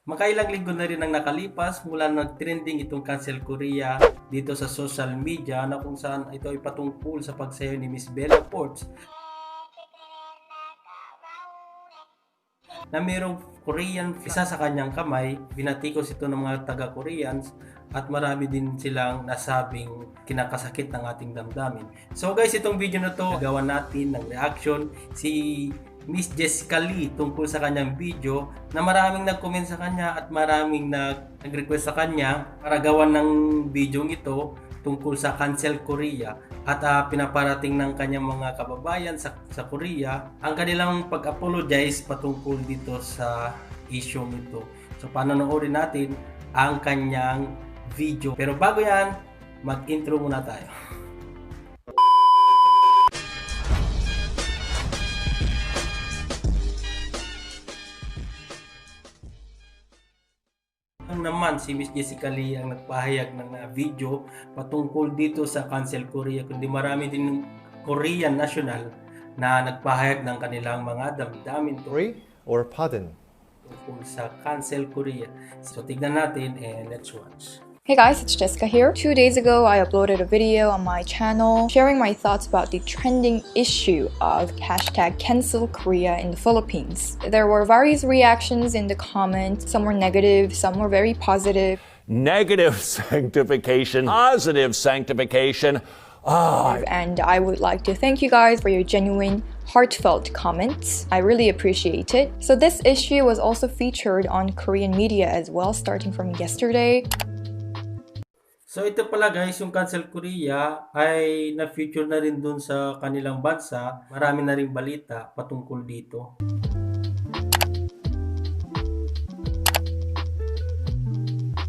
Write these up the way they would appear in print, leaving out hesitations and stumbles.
Makailang linggo na rin ang nakalipas mula nag-trending itong Cancel Korea dito sa social media na kung saan ito ay patungkol sa pagsayaw ni Miss Bella Forbes na mayroong Korean isa sa kanyang kamay. Binatikos ito ng mga taga-Koreans at marami din silang nasabing kinakasakit ng ating damdamin. So guys, itong video na to, gawa natin ng reaction si Miss Jessica Lee tungkol sa kanyang video na maraming nag-comment sa kanya at maraming nag-request sa kanya para gawan ng video ito tungkol sa Cancel Korea at pinaparating ng kanyang mga kababayan sa Korea ang kanilang pag-apologize patungkol dito sa issue nito. So panonoorin natin ang kanyang video. Pero bago yan, mag-intro muna tayo. Naman si Miss Jessica Lee ang nagpahayag ng video patungkol dito sa Cancel Korea, kundi marami din Korean national na nagpahayag ng kanilang mga damdamin or pardon tungkol sa Cancel Korea. So tignan natin and let's watch. Hey guys, it's Jessica here. 2 days ago, I uploaded a video on my channel sharing my thoughts about the trending issue of hashtag cancel Korea in the Philippines. There were various reactions in the comments. Some were negative, some were very positive. Negative sanctification, positive sanctification. And I would like to thank you guys for your genuine, heartfelt comments. I really appreciate it. So this issue was also featured on Korean media as well, starting from yesterday. So ito pala guys, yung Cancel Korea ay na-feature na rin dun sa kanilang bansa. Marami na rin balita patungkol dito.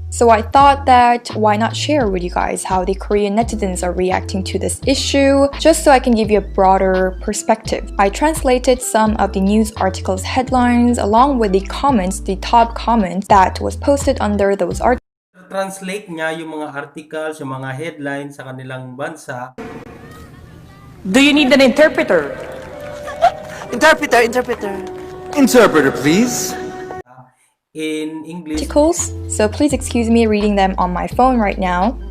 So I thought that why not share with you guys how the Korean netizens are reacting to this issue, just so I can give you a broader perspective. I translated some of the news articles headlines along with the comments, the top comments that was posted under those articles. Translate niya yung mga articles, yung mga headlines sa kanilang bansa. Do you need an interpreter? Interpreter, please. In English. So please excuse me reading them on my phone right now.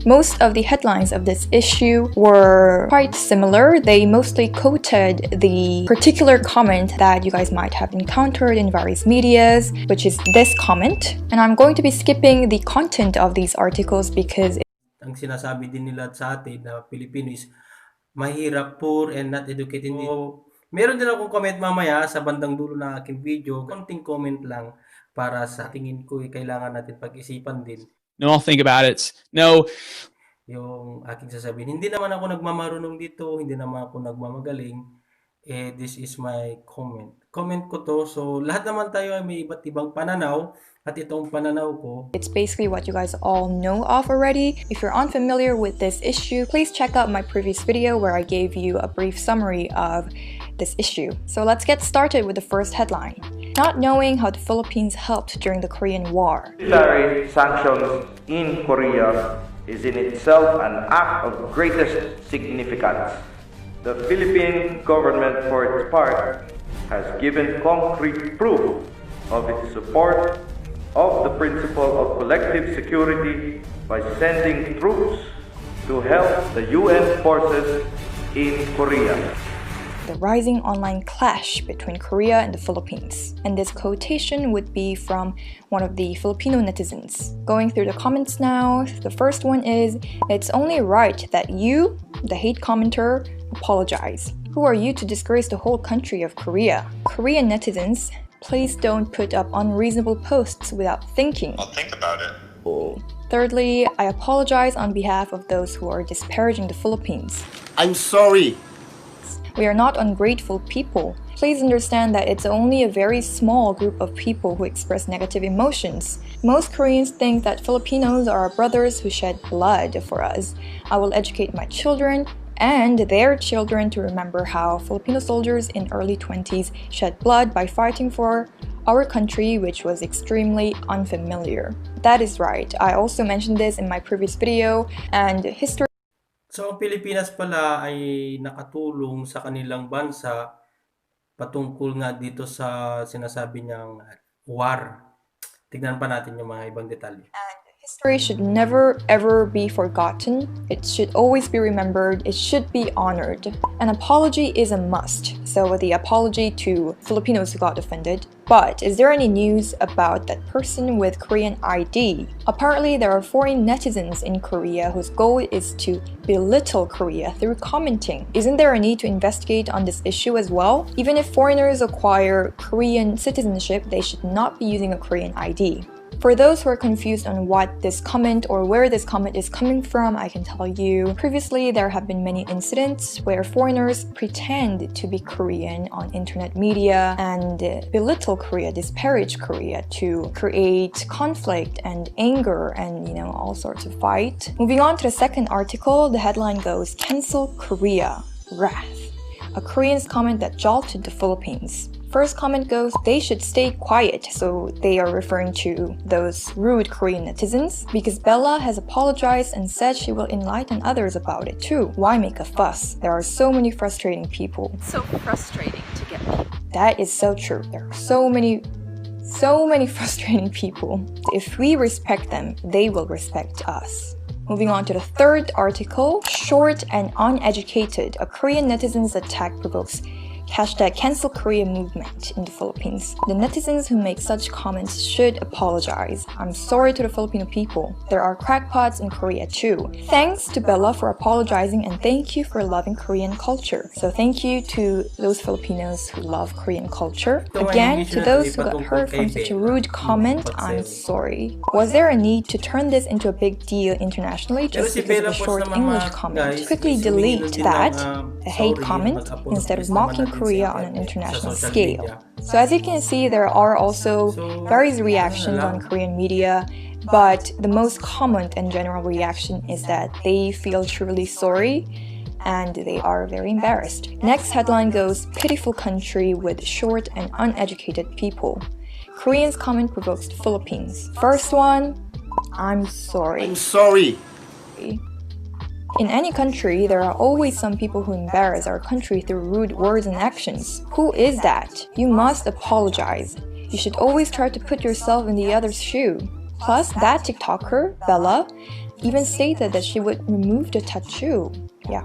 Most of the headlines of this issue were quite similar. They mostly quoted the particular comment that you guys might have encountered in various medias, which is this comment. And I'm going to be skipping the content of these articles because ang sinasabi din nila sa atin na Pilipino is mahirap, poor, and not educated. So, meron din akong comment mamaya sa bandang dulo ng aking video. Konting comment lang para sa tingin ko kailangan natin pag-isipan din. No, I'll think about it. No. Yung aking sasabihin, hindi naman ako nagmamarunong dito, hindi naman ako nagmamagaling. This is my comment. Comment ko to. So, lahat naman tayo ay may iba't ibang pananaw. At itong pananaw ko, it's basically what you guys all know of already. If you're unfamiliar with this issue, please check out my previous video where I gave you a brief summary of this issue. So let's get started with the first headline. Not knowing how the Philippines helped during the Korean War. Military sanctions in Korea is in itself an act of greatest significance. The Philippine government, for its part, has given concrete proof of its support of the principle of collective security by sending troops to help the UN forces in Korea. The rising online clash between Korea and the Philippines. And this quotation would be from one of the Filipino netizens. Going through the comments now, the first one is, "It's only right that you, the hate commenter, apologize. Who are you to disgrace the whole country of Korea?" Korean netizens, please don't put up unreasonable posts without thinking. I'll think about it. Thirdly, I apologize on behalf of those who are disparaging the Philippines. I'm sorry. We are not ungrateful people. Please understand that it's only a very small group of people who express negative emotions. Most Koreans think that Filipinos are our brothers who shed blood for us. I will educate my children and their children to remember how Filipino soldiers in early 20s shed blood by fighting for our country, which was extremely unfamiliar. That is right. I also mentioned this in my previous video, and history. So ang Pilipinas pala ay nakatulong sa kanilang bansa patungkol nga dito sa sinasabi niyang war. Tignan pa natin yung mga ibang detalye. History should never ever be forgotten. It should always be remembered. It should be honored. An apology is a must. So the apology to Filipinos who got offended. But is there any news about that person with Korean ID? Apparently there are foreign netizens in Korea whose goal is to belittle Korea through commenting. Isn't there a need to investigate on this issue as well? Even if foreigners acquire Korean citizenship, they should not be using a Korean ID. For those who are confused on what this comment or where this comment is coming from, I can tell you, previously there have been many incidents where foreigners pretend to be Korean on internet media and belittle Korea, disparage Korea to create conflict and anger and, all sorts of fight. Moving on to the second article, the headline goes, "Cancel Korea, Wrath." A Korean's comment that jolted the Philippines. First comment goes, "They should stay quiet." So they are referring to those rude Korean netizens because Bella has apologized and said she will enlighten others about it too. Why make a fuss? There are so many frustrating people. So frustrating to get me. That is so true. There are so many frustrating people. If we respect them, they will respect us. Moving on to the third article, "Short and uneducated. A Korean netizen's attack provokes #Cancel Korea movement in the Philippines. The netizens who make such comments should apologize. I'm sorry to the Filipino people. There are crackpots in Korea too. Thanks to Bella for apologizing and thank you for loving Korean culture." So thank you to those Filipinos who love Korean culture. Again, to those who got hurt from such a rude comment, I'm sorry. Was there a need to turn this into a big deal internationally just because of a short English comment? Quickly delete that, a hate comment, instead of mocking Korea on an international scale. So as you can see, there are also various reactions on Korean media, but the most common and general reaction is that they feel truly sorry and they are very embarrassed. Next headline goes, "Pitiful country with short and uneducated people. Koreans' comment provokes the Philippines." First one, I'm sorry. I'm sorry. In any country, there are always some people who embarrass our country through rude words and actions. Who is that? You must apologize. You should always try to put yourself in the other's shoe. Plus, that TikToker, Bella, even stated that she would remove the tattoo. Yeah.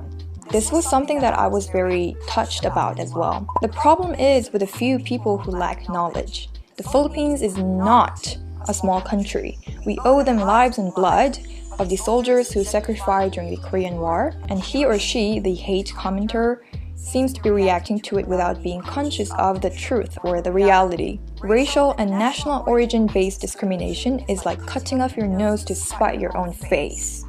This was something that I was very touched about as well. The problem is with a few people who lack knowledge. The Philippines is not a small country. We owe them lives and blood of the soldiers who sacrificed during the Korean War, and he or she, the hate commenter, seems to be reacting to it without being conscious of the truth or the reality. Racial and national origin-based discrimination is like cutting off your nose to spite your own face.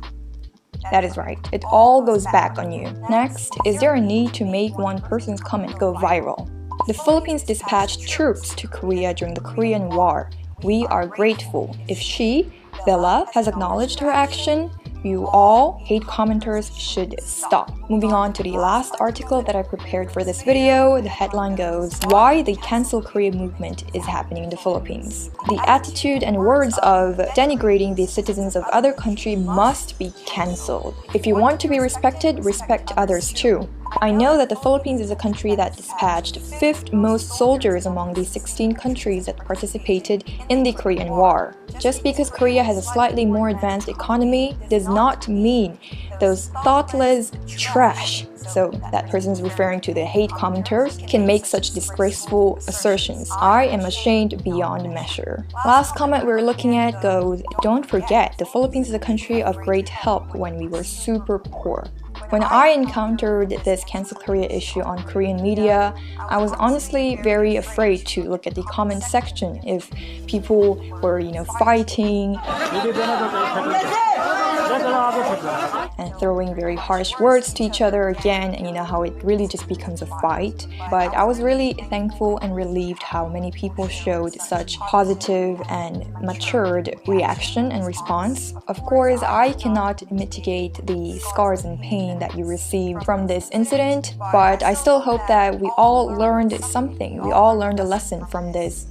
That is right. It all goes back on you. Next, is there a need to make one person's comment go viral? The Philippines dispatched troops to Korea during the Korean War. We are grateful. If she, Bella, has acknowledged her action, you all hate commenters should stop. Moving on to the last article that I prepared for this video, the headline goes, "Why the Cancel Korea movement is happening in the Philippines. The attitude and words of denigrating the citizens of other country must be cancelled. If you want to be respected, respect others too. I know that the Philippines is a country that dispatched 5th most soldiers among the 16 countries that participated in the Korean War. Just because Korea has a slightly more advanced economy does not mean those thoughtless trash," so that person is referring to the hate commenters, "can make such disgraceful assertions. I am ashamed beyond measure." Last comment we're looking at goes, "Don't forget, the Philippines is a country of great help when we were super poor." When I encountered this Cancel Korea issue on Korean media, I was honestly very afraid to look at the comment section if people were, fighting and throwing very harsh words to each other again, and how it really just becomes a fight. But I was really thankful and relieved how many people showed such positive and matured reaction and response. Of course, I cannot mitigate the scars and pain that you received from this incident, but I still hope that we all learned something. We all learned a lesson from this.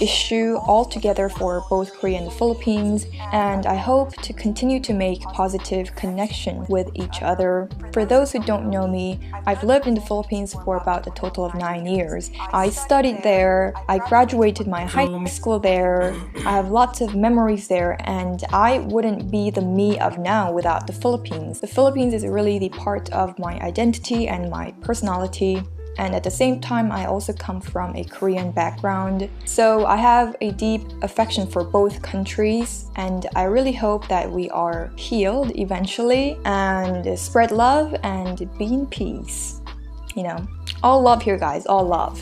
issue altogether for both Korea and the Philippines, and I hope to continue to make positive connection with each other. For those who don't know me, I've lived in the Philippines for about a total of 9 years. I studied there, I graduated my high school there, I have lots of memories there, and I wouldn't be the me of now without the Philippines. The Philippines is really the part of my identity and my personality. And at the same time, I also come from a Korean background. So I have a deep affection for both countries, and I really hope that we are healed eventually and spread love and be in peace. You know, all love here, guys, all love.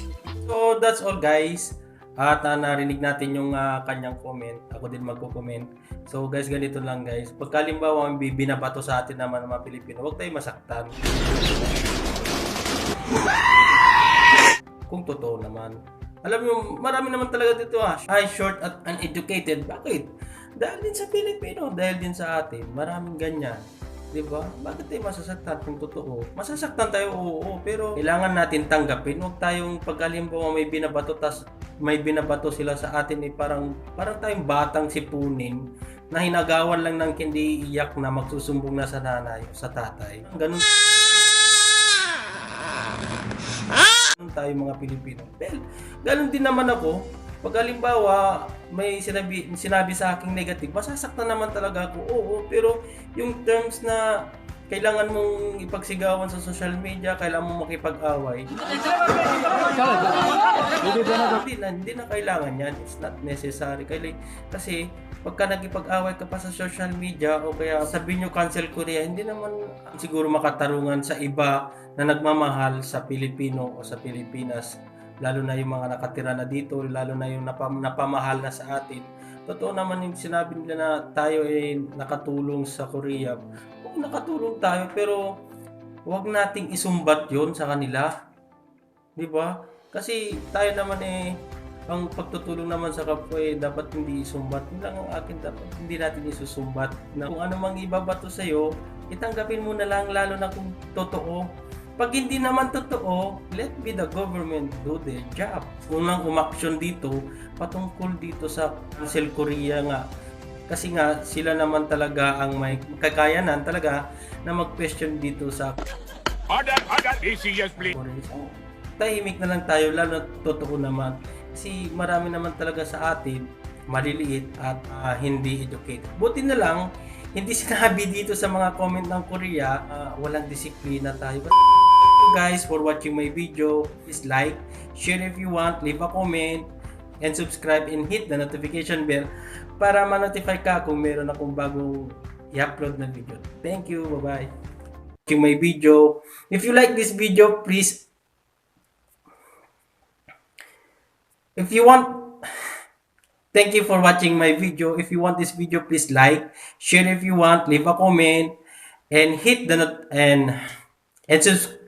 So that's all, guys. At narinig natin yung kanyang comment. Ako din magko-comment. So guys, ganito lang, guys. Pagkalimbawa ang binabato sa atin naman ng mga Pilipino, huwag tayong masaktan. Kung totoo naman. Alam mo, marami naman talaga dito ay short at uneducated. Bakit? Dahil din sa Pilipino, dahil din sa atin. Maraming ganyan. Diba? Bakit tayo masasaktan kung totoo? Masasaktan tayo, oo. Pero kailangan natin tanggapin. Huwag tayong pagkalimbawa may binabato sila sa atin parang tayong batang sipunin na hinagawan lang ng hindi iyak na magsusumbong na sa nanay o sa tatay. Ganun tayo mga Pilipino. Well, ganun din naman ako. Pag halimbawa, may sinabi sa aking negative, masasaktan naman talaga ako. Oo, pero yung terms na kailangan mong ipagsigawan sa social media, kailangan mong makipag-away. Hindi na kailangan yan. It's not necessary. Kasi pagka nagipag-away ka pa sa social media o kaya sabihin nyo cancel Korea, hindi naman siguro makatarungan sa iba na nagmamahal sa Pilipino o sa Pilipinas. Lalo na yung mga nakatira na dito, lalo na yung napamahal na sa atin. Totoo naman yung sinabi nila na tayo ay nakatulong sa Korea. Oo, nakatulong tayo, pero huwag nating isumbat yon sa kanila. Di ba? Kasi tayo naman ang pagtutulong naman sa kapwa dapat hindi isumbat. Yun lang ang akin, dapat hindi natin isusumbat. Na kung ano mang ibabato sa'yo, itanggapin mo na lang, lalo na kung totoo. Pag hindi naman totoo, let be the government do their job. Unang umaksyon dito, patungkol dito sa cancel Korea nga. Kasi nga, sila naman talaga ang may kakayanan talaga na mag-question dito sa tahimik na lang tayo, lalo na totoo naman. Kasi marami naman talaga sa atin, maliliit at hindi educated. Buti na lang, hindi sinabi dito sa mga comment ng Korea, walang disiplina tayo. But thank you guys for watching my video. Please like, share if you want, leave a comment, and subscribe and hit the notification bell para ma-notify ka kung meron akong bagong i-upload na video. Thank you, bye-bye. Watching my video. If you like this video, please, thank you for watching my video. If you want this video, please like, share if you want, leave a comment, and hit the and subscribe.